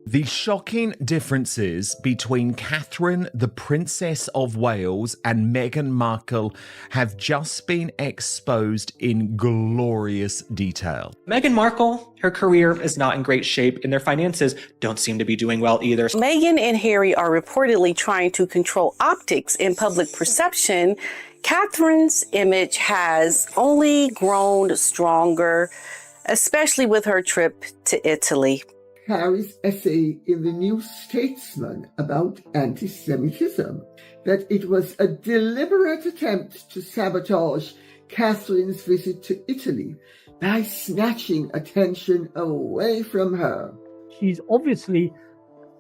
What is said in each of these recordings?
The shocking differences between Catherine, the Princess of Wales, and Meghan Markle have just been exposed in glorious detail. Meghan Markle, her career is not in great shape, and their finances don't seem to be doing well either. Meghan and Harry are reportedly trying to control optics in public perception. Catherine's image has only grown stronger, especially with her trip to Italy. Harry's essay in the New Statesman about anti-Semitism, that it was a deliberate attempt to sabotage Catherine's visit to Italy by snatching attention away from her. She's obviously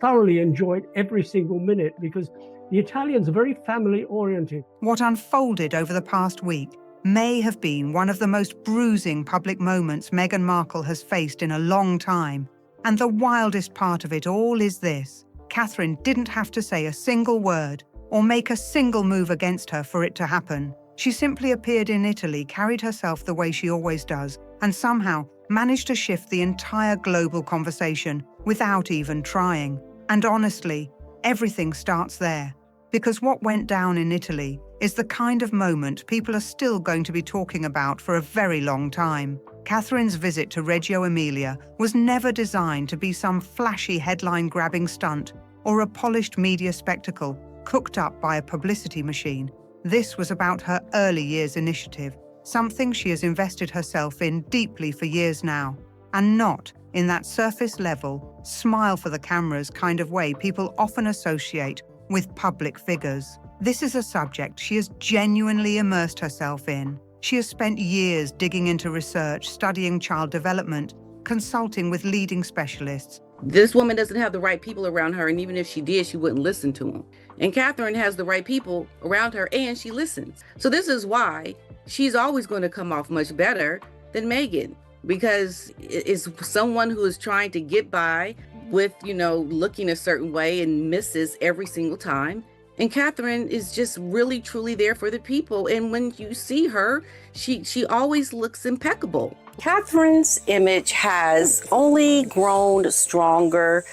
thoroughly enjoyed every single minute because the Italians are very family-oriented. What unfolded over the past week may have been one of the most bruising public moments Meghan Markle has faced in a long time. And the wildest part of it all is this: Catherine didn't have to say a single word or make a single move against her for it to happen. She simply appeared in Italy, carried herself the way she always does, and somehow managed to shift the entire global conversation without even trying. And honestly, everything starts there. Because what went down in Italy is the kind of moment people are still going to be talking about for a very long time. Catherine's visit to Reggio Emilia was never designed to be some flashy headline-grabbing stunt or a polished media spectacle cooked up by a publicity machine. This was about her early years initiative, something she has invested herself in deeply for years now, and not in that surface-level, smile for the cameras kind of way people often associate with public figures. This is a subject she has genuinely immersed herself in. She has spent years digging into research, studying child development, consulting with leading specialists. This woman doesn't have the right people around her, and even if she did, she wouldn't listen to them. And Catherine has the right people around her, and she listens. So this is why she's always going to come off much better than Meghan, because it's someone who is trying to get by with, looking a certain way and misses every single time. And Catherine is just really, truly there for the people. And when you see her, she always looks impeccable. Catherine's image has only grown stronger,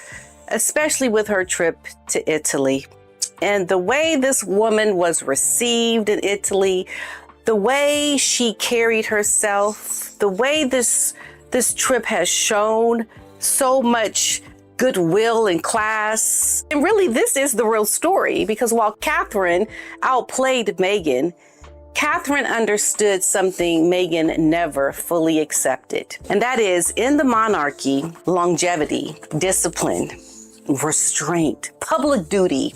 especially with her trip to Italy. And the way this woman was received in Italy, the way she carried herself, the way this trip has shown so much goodwill and class. And really, this is the real story, because while Catherine outplayed Meghan, Catherine understood something Meghan never fully accepted. And that is, in the monarchy, longevity, discipline, restraint, public duty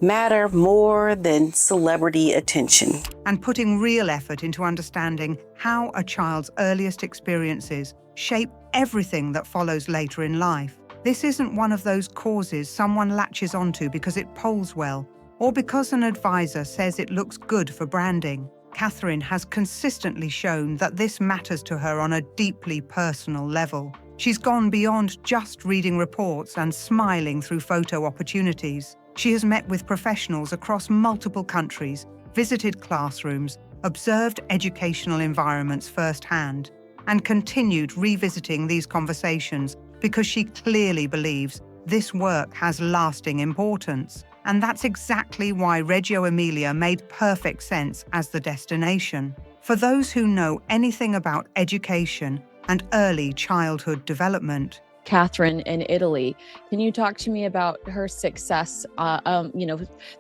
matter more than celebrity attention. And putting real effort into understanding how a child's earliest experiences shape everything that follows later in life. This isn't one of those causes someone latches onto because it polls well, or because an advisor says it looks good for branding. Catherine has consistently shown that this matters to her on a deeply personal level. She's gone beyond just reading reports and smiling through photo opportunities. She has met with professionals across multiple countries, visited classrooms, observed educational environments firsthand, and continued revisiting these conversations because she clearly believes this work has lasting importance. And that's exactly why Reggio Emilia made perfect sense as the destination. For those who know anything about education and early childhood development. Catherine in Italy, can you talk to me about her success?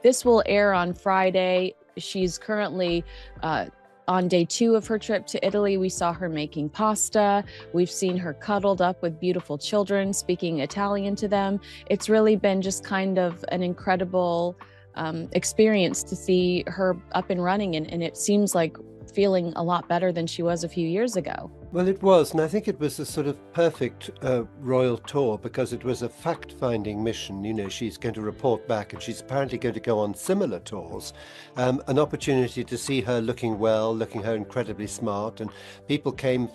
This will air on Friday. She's currently on day 2 of her trip to Italy. We saw her making pasta. We've seen her cuddled up with beautiful children, speaking Italian to them. It's really been just kind of an incredible experience to see her up and running, and it seems like feeling a lot better than she was a few years ago. Well, it was, and I think it was a sort of perfect royal tour, because it was a fact-finding mission. She's going to report back, and she's apparently going to go on similar tours. An opportunity to see her looking well, looking her incredibly smart, and people came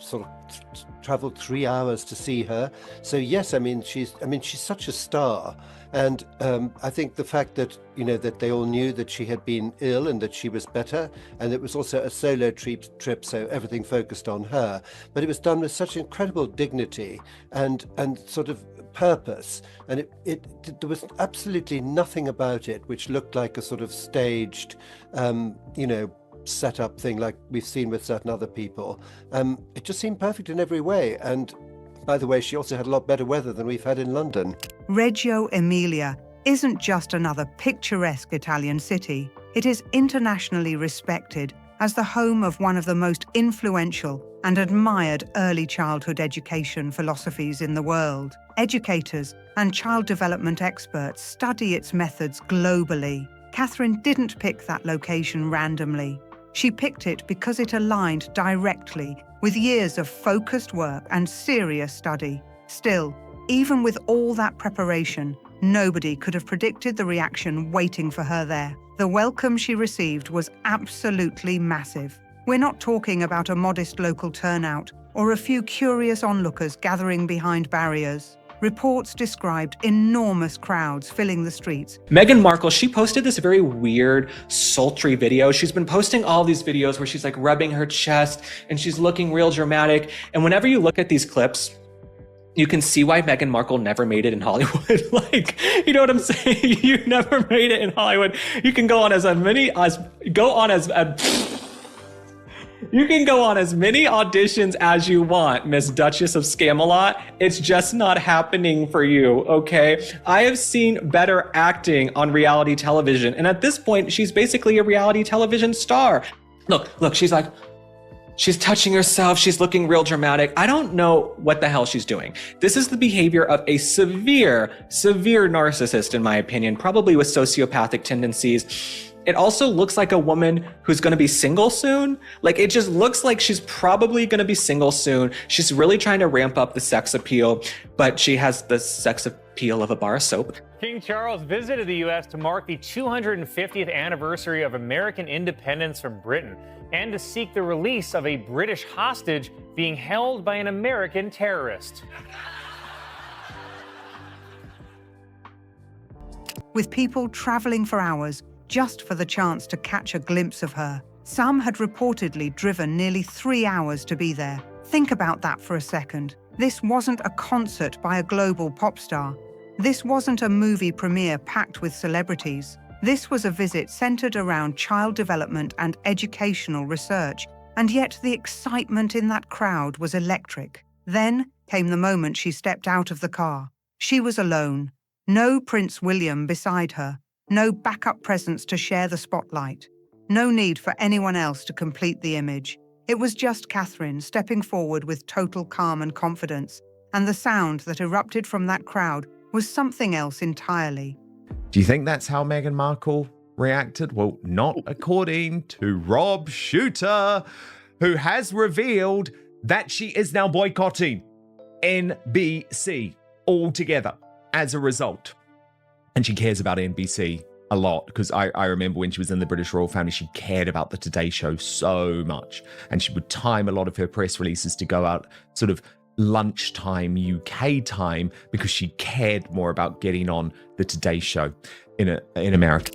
traveled 3 hours to see her. So yes, she's such a star. And I think the fact that, that they all knew that she had been ill and that she was better, and it was also a solo trip, so everything focused on her. But it was done with such incredible dignity and sort of purpose, and there was absolutely nothing about it which looked like a sort of staged, set up thing like we've seen with certain other people. It just seemed perfect in every way. And by the way, she also had a lot better weather than we've had in London. Reggio Emilia isn't just another picturesque Italian city. It is internationally respected as the home of one of the most influential and admired early childhood education philosophies in the world. Educators and child development experts study its methods globally. Catherine didn't pick that location randomly. She picked it because it aligned directly with years of focused work and serious study. Still, even with all that preparation, nobody could have predicted the reaction waiting for her there. The welcome she received was absolutely massive. We're not talking about a modest local turnout or a few curious onlookers gathering behind barriers. Reports described enormous crowds filling the streets. Meghan Markle, she posted this very weird, sultry video. She's been posting all these videos where she's like rubbing her chest and she's looking real dramatic. And whenever you look at these clips, you can see why Meghan Markle never made it in Hollywood. Like, you know what I'm saying? You never made it in Hollywood. You can go on as many auditions as you want, Miss Duchess of Scamelot. It's just not happening for you, okay? I have seen better acting on reality television. And at this point, she's basically a reality television star. Look, she's touching herself. She's looking real dramatic. I don't know what the hell she's doing. This is the behavior of a severe narcissist, in my opinion, probably with sociopathic tendencies. It also looks like a woman who's going to be single soon. Like, it just looks like she's probably going to be single soon. She's really trying to ramp up the sex appeal, but she has the sex appeal of a bar of soap. King Charles visited the U.S. to mark the 250th anniversary of American independence from Britain and to seek the release of a British hostage being held by an American terrorist. With people traveling for hours just for the chance to catch a glimpse of her. Some had reportedly driven nearly 3 hours to be there. Think about that for a second. This wasn't a concert by a global pop star. This wasn't a movie premiere packed with celebrities. This was a visit centered around child development and educational research, and yet the excitement in that crowd was electric. Then came the moment she stepped out of the car. She was alone. No Prince William beside her. No backup presence to share the spotlight. No need for anyone else to complete the image. It was just Catherine stepping forward with total calm and confidence, and the sound that erupted from that crowd was something else entirely. Do you think that's how Meghan Markle reacted? Well, not according to Rob Shooter, who has revealed that she is now boycotting NBC altogether as a result. And she cares about NBC a lot, because I remember when she was in the British royal family, she cared about the Today Show so much. And she would time a lot of her press releases to go out sort of lunchtime UK time, because she cared more about getting on the Today Show in America.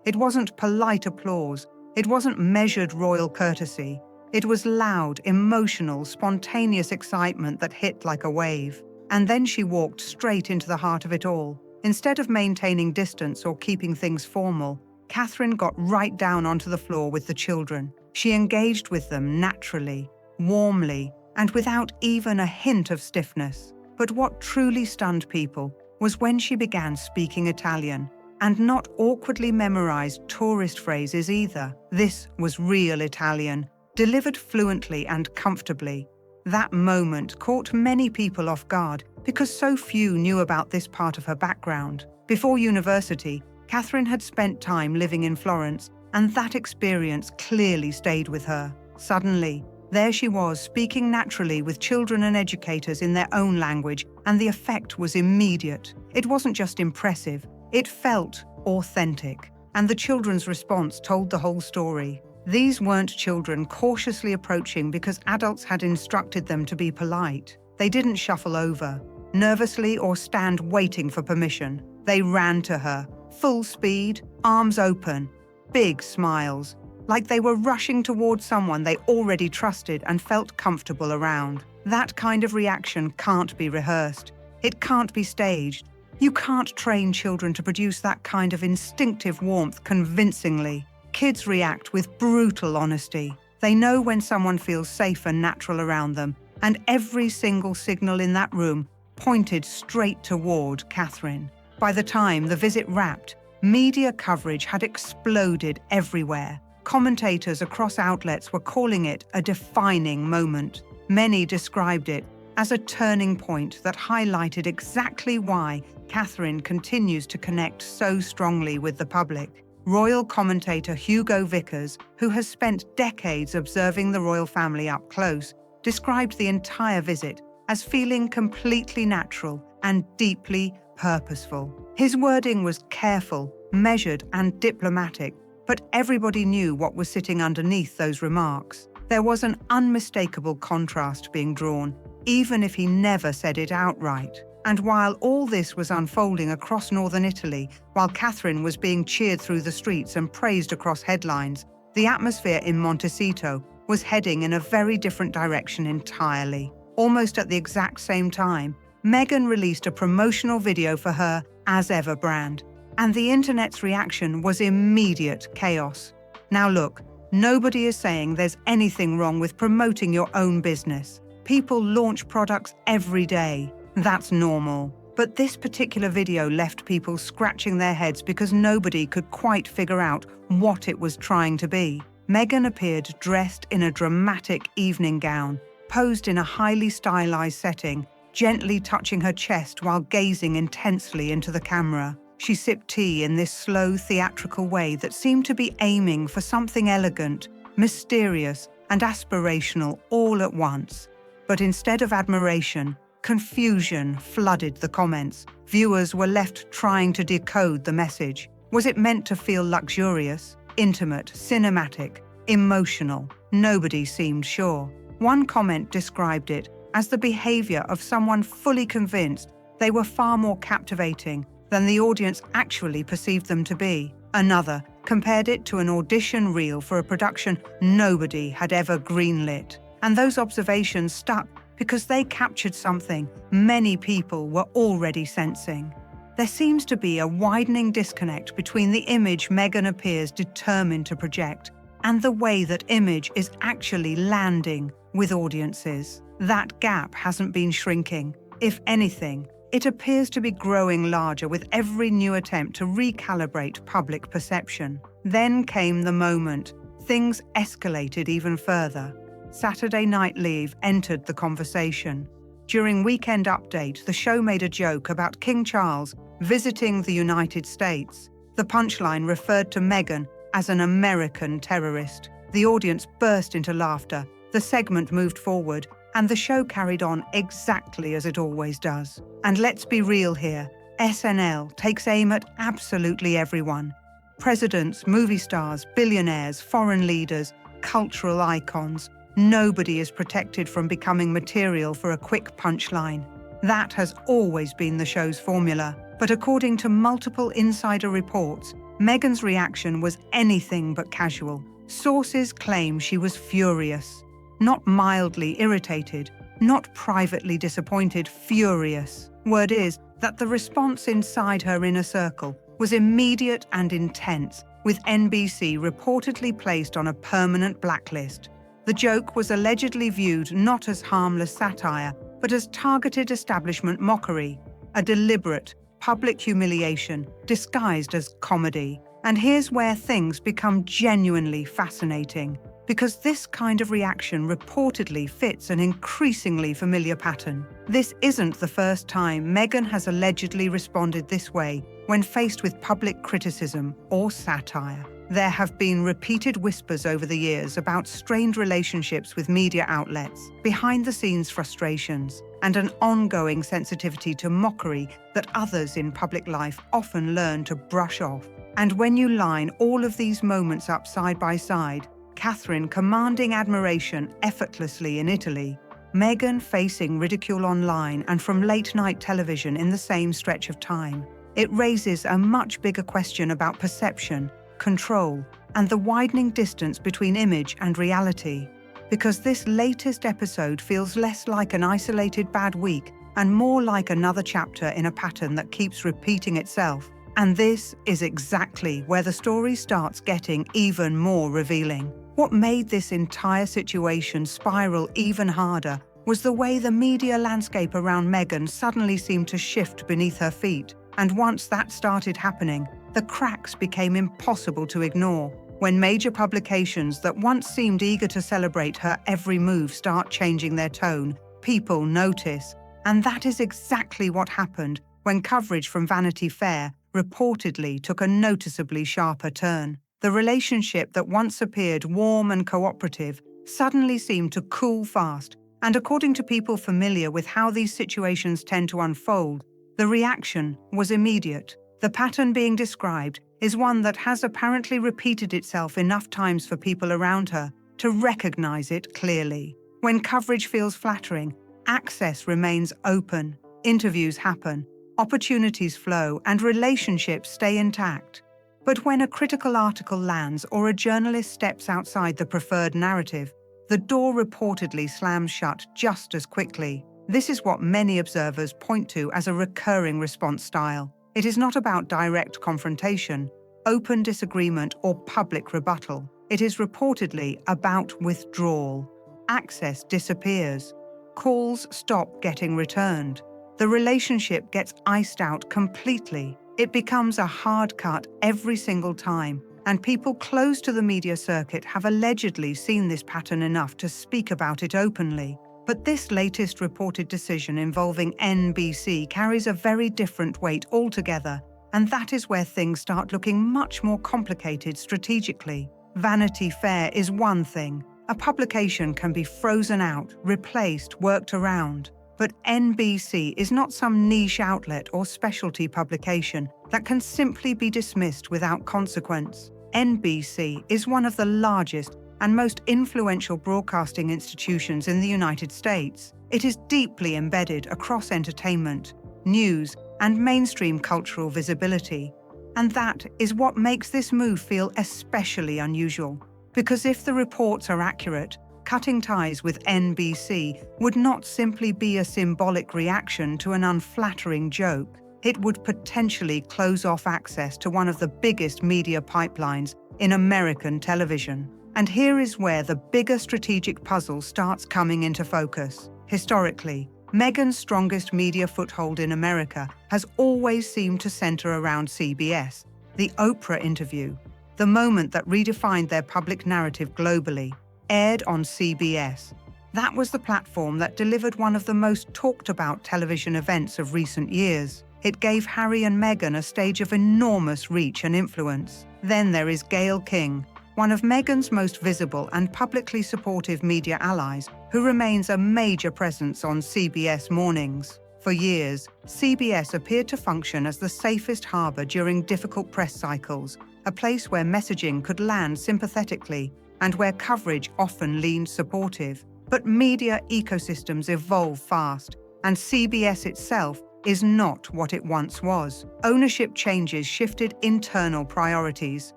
It wasn't polite applause. It wasn't measured royal courtesy. It was loud, emotional, spontaneous excitement that hit like a wave. And then she walked straight into the heart of it all. Instead of maintaining distance or keeping things formal, Catherine got right down onto the floor with the children. She engaged with them naturally, warmly, and without even a hint of stiffness. But what truly stunned people was when she began speaking Italian, and not awkwardly memorized tourist phrases either. This was real Italian, delivered fluently and comfortably. That moment caught many people off guard because so few knew about this part of her background. Before university, Catherine had spent time living in Florence, and that experience clearly stayed with her. Suddenly, there she was, speaking naturally with children and educators in their own language, and the effect was immediate. It wasn't just impressive, it felt authentic, and the children's response told the whole story. These weren't children cautiously approaching because adults had instructed them to be polite. They didn't shuffle over, nervously, or stand waiting for permission. They ran to her, full speed, arms open, big smiles, like they were rushing towards someone they already trusted and felt comfortable around. That kind of reaction can't be rehearsed. It can't be staged. You can't train children to produce that kind of instinctive warmth convincingly. Kids react with brutal honesty. They know when someone feels safe and natural around them, and every single signal in that room pointed straight toward Catherine. By the time the visit wrapped, media coverage had exploded everywhere. Commentators across outlets were calling it a defining moment. Many described it as a turning point that highlighted exactly why Catherine continues to connect so strongly with the public. Royal commentator Hugo Vickers, who has spent decades observing the royal family up close, described the entire visit as feeling completely natural and deeply purposeful. His wording was careful, measured, and diplomatic, but everybody knew what was sitting underneath those remarks. There was an unmistakable contrast being drawn, even if he never said it outright. And while all this was unfolding across northern Italy, while Catherine was being cheered through the streets and praised across headlines, the atmosphere in Montecito was heading in a very different direction entirely. Almost at the exact same time, Meghan released a promotional video for her As Ever brand, and the internet's reaction was immediate chaos. Now look, nobody is saying there's anything wrong with promoting your own business. People launch products every day. That's normal. But this particular video left people scratching their heads because nobody could quite figure out what it was trying to be. Meghan appeared dressed in a dramatic evening gown, posed in a highly stylized setting, gently touching her chest while gazing intensely into the camera. She sipped tea in this slow, theatrical way that seemed to be aiming for something elegant, mysterious, and aspirational all at once. But instead of admiration, confusion flooded the comments. Viewers were left trying to decode the message. Was it meant to feel luxurious, intimate, cinematic, emotional? Nobody seemed sure. One comment described it as the behavior of someone fully convinced they were far more captivating than the audience actually perceived them to be. Another compared it to an audition reel for a production nobody had ever greenlit. And those observations stuck because they captured something many people were already sensing. There seems to be a widening disconnect between the image Meghan appears determined to project and the way that image is actually landing with audiences. That gap hasn't been shrinking. If anything, it appears to be growing larger with every new attempt to recalibrate public perception. Then came the moment. Things escalated even further. Saturday Night Live entered the conversation. During Weekend Update, the show made a joke about King Charles visiting the United States. The punchline referred to Meghan as an American terrorist. The audience burst into laughter. The segment moved forward, and the show carried on exactly as it always does. And let's be real here, SNL takes aim at absolutely everyone. Presidents, movie stars, billionaires, foreign leaders, cultural icons. Nobody is protected from becoming material for a quick punchline. That has always been the show's formula. But according to multiple insider reports, Meghan's reaction was anything but casual. Sources claim she was furious. Not mildly irritated, not privately disappointed, furious. Word is that the response inside her inner circle was immediate and intense, with NBC reportedly placed on a permanent blacklist. The joke was allegedly viewed not as harmless satire, but as targeted establishment mockery, a deliberate, public humiliation disguised as comedy. And here's where things become genuinely fascinating, because this kind of reaction reportedly fits an increasingly familiar pattern. This isn't the first time Meghan has allegedly responded this way when faced with public criticism or satire. There have been repeated whispers over the years about strained relationships with media outlets, behind-the-scenes frustrations, and an ongoing sensitivity to mockery that others in public life often learn to brush off. And when you line all of these moments up side by side, Catherine commanding admiration effortlessly in Italy, Meghan facing ridicule online and from late-night television in the same stretch of time, it raises a much bigger question about perception, control, and the widening distance between image and reality. Because this latest episode feels less like an isolated bad week and more like another chapter in a pattern that keeps repeating itself. And this is exactly where the story starts getting even more revealing. What made this entire situation spiral even harder was the way the media landscape around Meghan suddenly seemed to shift beneath her feet. And once that started happening, the cracks became impossible to ignore. When major publications that once seemed eager to celebrate her every move start changing their tone, people notice. And that is exactly what happened when coverage from Vanity Fair reportedly took a noticeably sharper turn. The relationship that once appeared warm and cooperative suddenly seemed to cool fast, and according to people familiar with how these situations tend to unfold, the reaction was immediate. The pattern being described is one that has apparently repeated itself enough times for people around her to recognize it clearly. When coverage feels flattering, access remains open, interviews happen, opportunities flow, and relationships stay intact. But when a critical article lands or a journalist steps outside the preferred narrative, the door reportedly slams shut just as quickly. This is what many observers point to as a recurring response style. It is not about direct confrontation, open disagreement, or public rebuttal. It is reportedly about withdrawal. Access disappears. Calls stop getting returned. The relationship gets iced out completely. It becomes a hard cut every single time, and people close to the media circuit have allegedly seen this pattern enough to speak about it openly. But this latest reported decision involving NBC carries a very different weight altogether, and that is where things start looking much more complicated strategically. Vanity Fair is one thing. A publication can be frozen out, replaced, worked around. But NBC is not some niche outlet or specialty publication that can simply be dismissed without consequence. NBC is one of the largest and most influential broadcasting institutions in the United States. It is deeply embedded across entertainment, news, and mainstream cultural visibility. And that is what makes this move feel especially unusual. Because if the reports are accurate, cutting ties with NBC would not simply be a symbolic reaction to an unflattering joke. It would potentially close off access to one of the biggest media pipelines in American television. And here is where the bigger strategic puzzle starts coming into focus. Historically, Meghan's strongest media foothold in America has always seemed to center around CBS, the Oprah interview, the moment that redefined their public narrative globally, aired on CBS. That was the platform that delivered one of the most talked about television events of recent years. It gave Harry and Meghan a stage of enormous reach and influence. Then there is Gayle King, one of Meghan's most visible and publicly supportive media allies, who remains a major presence on CBS mornings. For years, CBS appeared to function as the safest harbor during difficult press cycles, a place where messaging could land sympathetically and where coverage often leaned supportive. But media ecosystems evolve fast, and CBS itself is not what it once was. Ownership changes shifted internal priorities,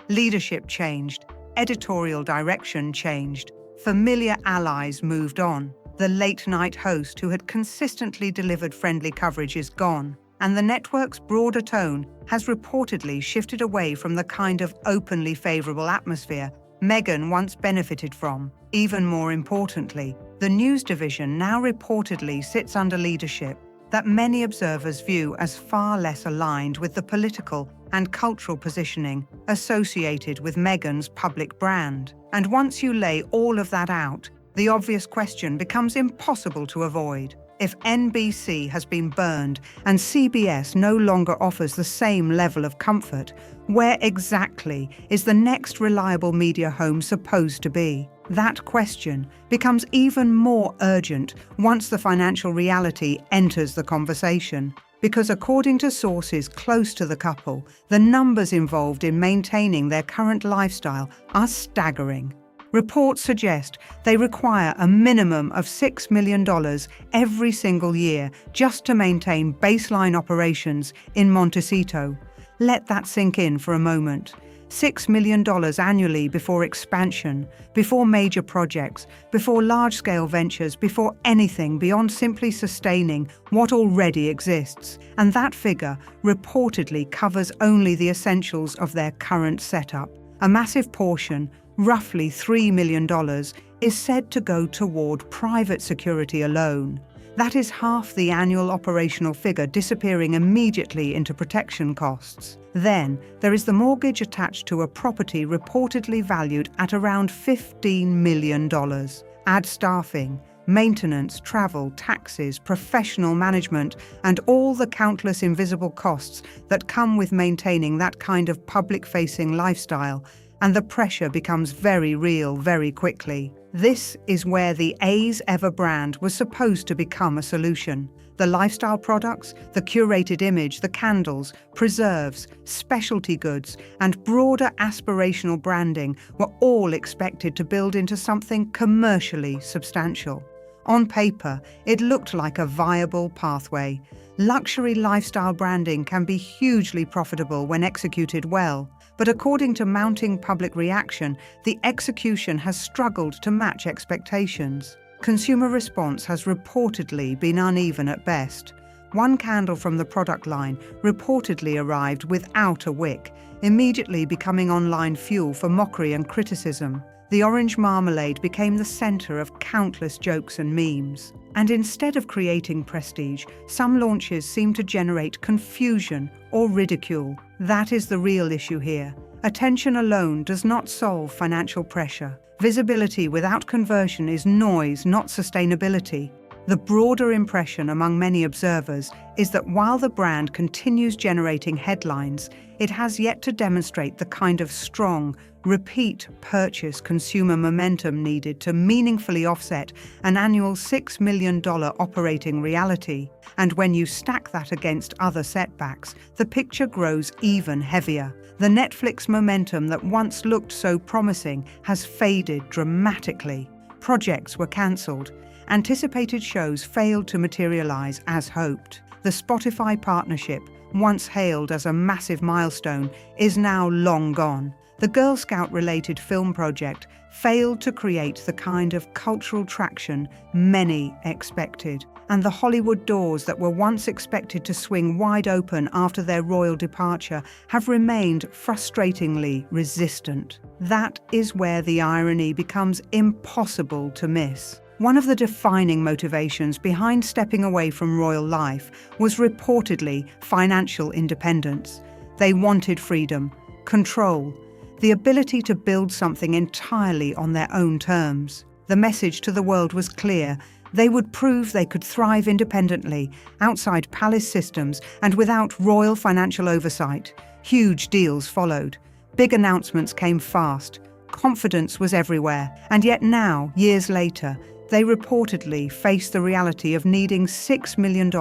leadership changed, editorial direction changed, familiar allies moved on. The late-night host who had consistently delivered friendly coverage is gone, and the network's broader tone has reportedly shifted away from the kind of openly favorable atmosphere Meghan once benefited from. Even more importantly, the news division now reportedly sits under leadership that many observers view as far less aligned with the political and cultural positioning associated with Meghan's public brand. And once you lay all of that out, the obvious question becomes impossible to avoid. If NBC has been burned and CBS no longer offers the same level of comfort, where exactly is the next reliable media home supposed to be? That question becomes even more urgent once the financial reality enters the conversation. Because according to sources close to the couple, the numbers involved in maintaining their current lifestyle are staggering. Reports suggest they require a minimum of $6 million every single year just to maintain baseline operations in Montecito. Let that sink in for a moment. $6 million annually before expansion, before major projects, before large-scale ventures, before anything beyond simply sustaining what already exists. And that figure reportedly covers only the essentials of their current setup. A massive portion, roughly $3 million, is said to go toward private security alone. That is half the annual operational figure disappearing immediately into protection costs. Then, there is the mortgage attached to a property reportedly valued at around $15 million. Add staffing, maintenance, travel, taxes, professional management, and all the countless invisible costs that come with maintaining that kind of public-facing lifestyle, and the pressure becomes very real very quickly. This is where the A's Ever brand was supposed to become a solution. The lifestyle products, the curated image, the candles, preserves, specialty goods, and broader aspirational branding were all expected to build into something commercially substantial. On paper, it looked like a viable pathway. Luxury lifestyle branding can be hugely profitable when executed well, but according to mounting public reaction, the execution has struggled to match expectations. Consumer response has reportedly been uneven at best. One candle from the product line reportedly arrived without a wick, immediately becoming online fuel for mockery and criticism. The orange marmalade became the center of countless jokes and memes. And instead of creating prestige, some launches seem to generate confusion or ridicule. That is the real issue here. Attention alone does not solve financial pressure. Visibility without conversion is noise, not sustainability. The broader impression among many observers is that while the brand continues generating headlines, it has yet to demonstrate the kind of strong, repeat purchase consumer momentum needed to meaningfully offset an annual $6 million operating reality. And when you stack that against other setbacks, the picture grows even heavier. The Netflix momentum that once looked so promising has faded dramatically. Projects were cancelled. Anticipated shows failed to materialize as hoped. The Spotify partnership, once hailed as a massive milestone, is now long gone. The Girl Scout-related film project failed to create the kind of cultural traction many expected. And the Hollywood doors that were once expected to swing wide open after their royal departure have remained frustratingly resistant. That is where the irony becomes impossible to miss. One of the defining motivations behind stepping away from royal life was reportedly financial independence. They wanted freedom, control, the ability to build something entirely on their own terms. The message to the world was clear. They would prove they could thrive independently, outside palace systems and without royal financial oversight. Huge deals followed. Big announcements came fast. Confidence was everywhere. And yet now, years later, they reportedly face the reality of needing $6 million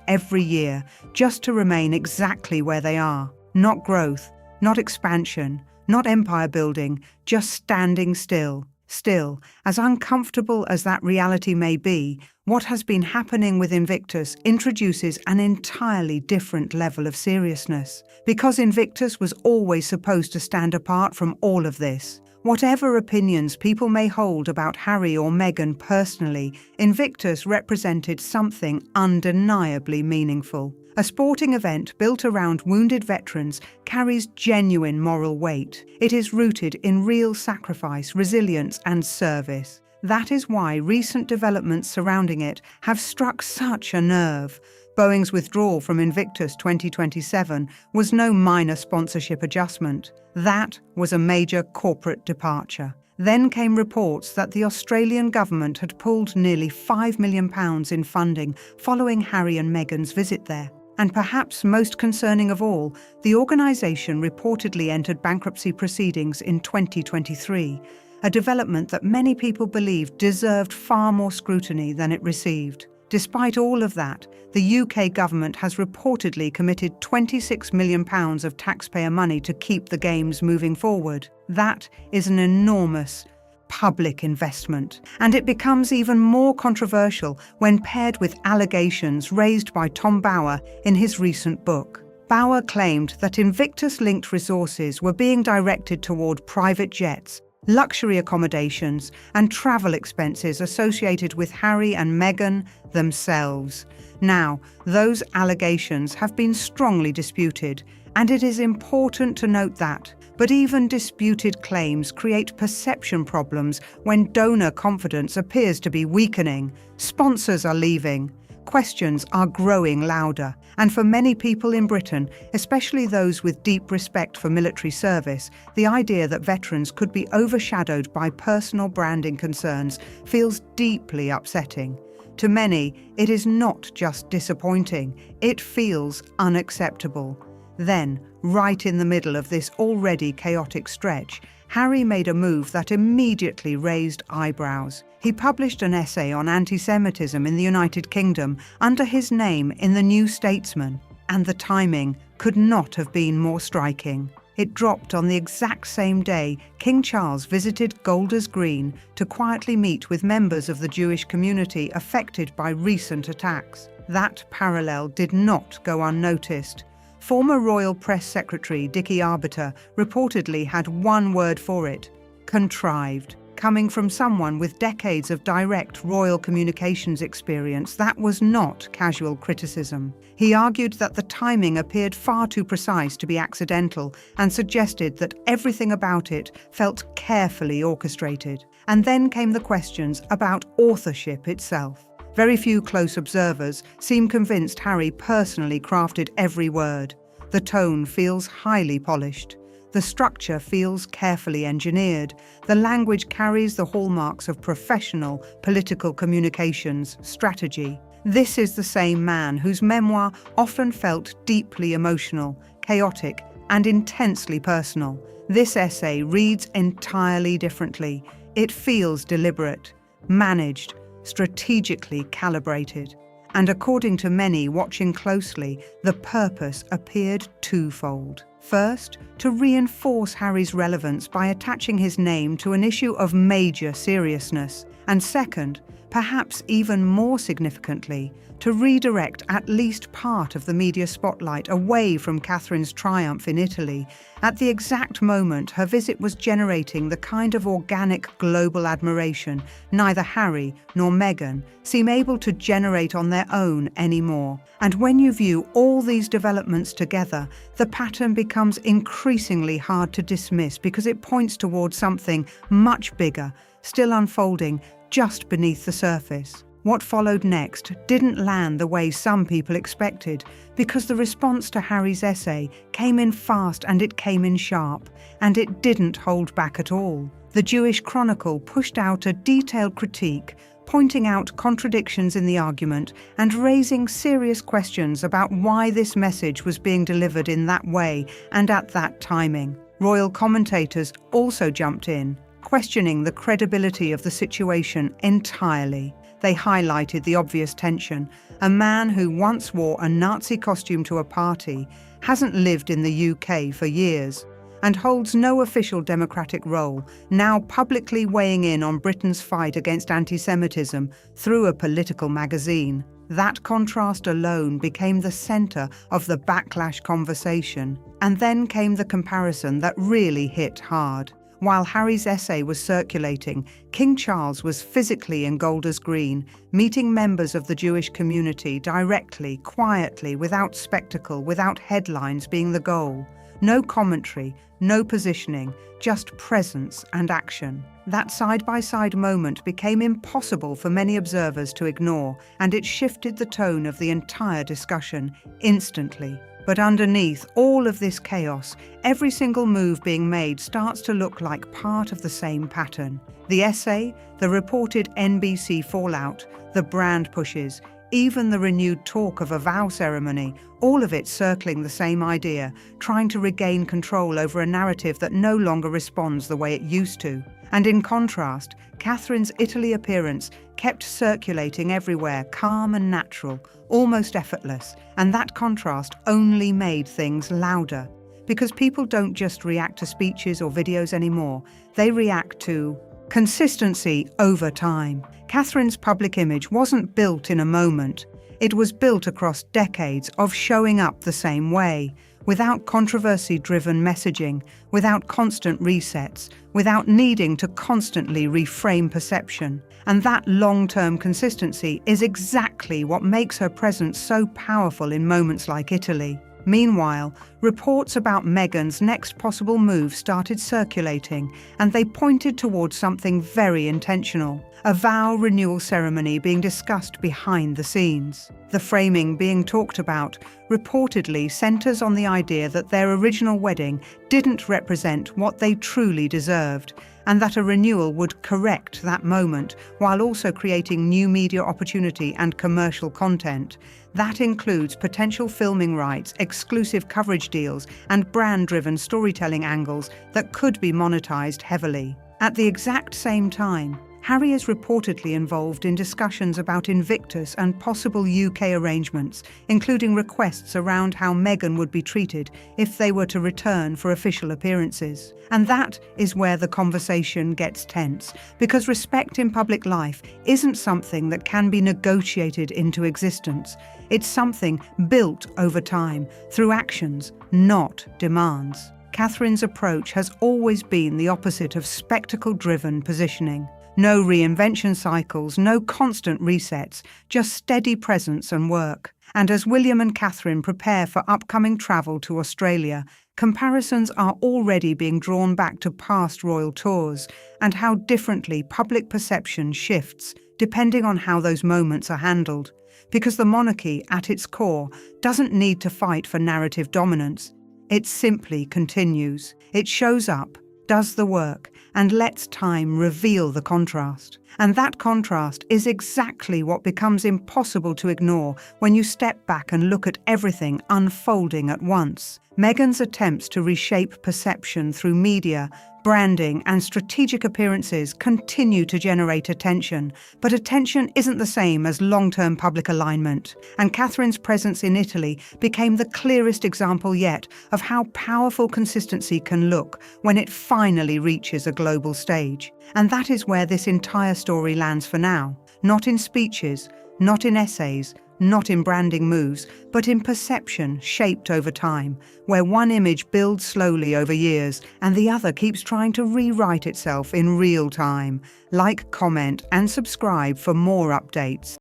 every year just to remain exactly where they are. Not growth, not expansion, not empire building, just standing still. Still, as uncomfortable as that reality may be, what has been happening with Invictus introduces an entirely different level of seriousness. Because Invictus was always supposed to stand apart from all of this. Whatever opinions people may hold about Harry or Meghan personally, Invictus represented something undeniably meaningful. A sporting event built around wounded veterans carries genuine moral weight. It is rooted in real sacrifice, resilience, and service. That is why recent developments surrounding it have struck such a nerve. Boeing's withdrawal from Invictus 2027 was no minor sponsorship adjustment. That was a major corporate departure. Then came reports that the Australian government had pulled nearly £5 million in funding following Harry and Meghan's visit there. And perhaps most concerning of all, the organisation reportedly entered bankruptcy proceedings in 2023, a development that many people believed deserved far more scrutiny than it received. Despite all of that, the UK government has reportedly committed £26 million of taxpayer money to keep the games moving forward. That is an enormous public investment, and it becomes even more controversial when paired with allegations raised by Tom Bower in his recent book. Bauer claimed that Invictus-linked resources were being directed toward private jets, luxury accommodations, and travel expenses associated with Harry and Meghan themselves. Now, those allegations have been strongly disputed, and it is important to note that. But even disputed claims create perception problems when donor confidence appears to be weakening. Sponsors are leaving. Questions are growing louder, and for many people in Britain, especially those with deep respect for military service, the idea that veterans could be overshadowed by personal branding concerns feels deeply upsetting. To many, it is not just disappointing, it feels unacceptable. Then, right in the middle of this already chaotic stretch, Harry made a move that immediately raised eyebrows. He published an essay on anti-Semitism in the United Kingdom under his name in the New Statesman, and the timing could not have been more striking. It dropped on the exact same day King Charles visited Golders Green to quietly meet with members of the Jewish community affected by recent attacks. That parallel did not go unnoticed. Former Royal Press Secretary Dickie Arbiter reportedly had one word for it: contrived. Coming from someone with decades of direct royal communications experience, that was not casual criticism. He argued that the timing appeared far too precise to be accidental and suggested that everything about it felt carefully orchestrated. And then came the questions about authorship itself. Very few close observers seem convinced Harry personally crafted every word. The tone feels highly polished. The structure feels carefully engineered. The language carries the hallmarks of professional political communications strategy. This is the same man whose memoir often felt deeply emotional, chaotic, and intensely personal. This essay reads entirely differently. It feels deliberate, managed, strategically calibrated. And according to many watching closely, the purpose appeared twofold. First, to reinforce Harry's relevance by attaching his name to an issue of major seriousness. And second, perhaps even more significantly, to redirect at least part of the media spotlight away from Catherine's triumph in Italy, at the exact moment her visit was generating the kind of organic global admiration neither Harry nor Meghan seem able to generate on their own anymore. And when you view all these developments together, the pattern becomes increasingly hard to dismiss because it points towards something much bigger, still unfolding just beneath the surface. What followed next didn't land the way some people expected, because the response to Harry's essay came in fast and it came in sharp, and it didn't hold back at all. The Jewish Chronicle pushed out a detailed critique, pointing out contradictions in the argument and raising serious questions about why this message was being delivered in that way and at that timing. Royal commentators also jumped in, questioning the credibility of the situation entirely. They highlighted the obvious tension. A man who once wore a Nazi costume to a party hasn't lived in the UK for years and holds no official democratic role, now publicly weighing in on Britain's fight against anti-Semitism through a political magazine. That contrast alone became the centre of the backlash conversation. And then came the comparison that really hit hard. While Harry's essay was circulating, King Charles was physically in Golders Green, meeting members of the Jewish community directly, quietly, without spectacle, without headlines being the goal. No commentary, no positioning, just presence and action. That side-by-side moment became impossible for many observers to ignore, and it shifted the tone of the entire discussion instantly. But underneath all of this chaos, every single move being made starts to look like part of the same pattern. The essay, the reported NBC fallout, the brand pushes, even the renewed talk of a vow ceremony, all of it circling the same idea, trying to regain control over a narrative that no longer responds the way it used to. And in contrast, Catherine's Italy appearance kept circulating everywhere, calm and natural, almost effortless, and that contrast only made things louder. Because people don't just react to speeches or videos anymore, they react to consistency over time. Catherine's public image wasn't built in a moment. It was built across decades of showing up the same way, without controversy-driven messaging, without constant resets, without needing to constantly reframe perception. And that long-term consistency is exactly what makes her presence so powerful in moments like Italy. Meanwhile, reports about Meghan's next possible move started circulating, and they pointed towards something very intentional: a vow renewal ceremony being discussed behind the scenes. The framing being talked about reportedly centers on the idea that their original wedding didn't represent what they truly deserved, and that a renewal would correct that moment while also creating new media opportunity and commercial content. That includes potential filming rights, exclusive coverage deals, and brand-driven storytelling angles that could be monetized heavily. At the exact same time, Harry is reportedly involved in discussions about Invictus and possible UK arrangements, including requests around how Meghan would be treated if they were to return for official appearances. And that is where the conversation gets tense, because respect in public life isn't something that can be negotiated into existence. It's something built over time, through actions, not demands. Catherine's approach has always been the opposite of spectacle-driven positioning. No reinvention cycles, no constant resets, just steady presence and work. And as William and Catherine prepare for upcoming travel to Australia, comparisons are already being drawn back to past royal tours and how differently public perception shifts depending on how those moments are handled. Because the monarchy, at its core, doesn't need to fight for narrative dominance. It simply continues. It shows up, does the work, and lets time reveal the contrast. And that contrast is exactly what becomes impossible to ignore when you step back and look at everything unfolding at once. Meghan's attempts to reshape perception through media, branding, and strategic appearances continue to generate attention, but attention isn't the same as long-term public alignment. And Catherine's presence in Italy became the clearest example yet of how powerful consistency can look when it finally reaches a global stage. And that is where this entire story lands for now. Not in speeches, not in essays, not in branding moves, but in perception shaped over time, where one image builds slowly over years and the other keeps trying to rewrite itself in real time. Like, comment, and subscribe for more updates.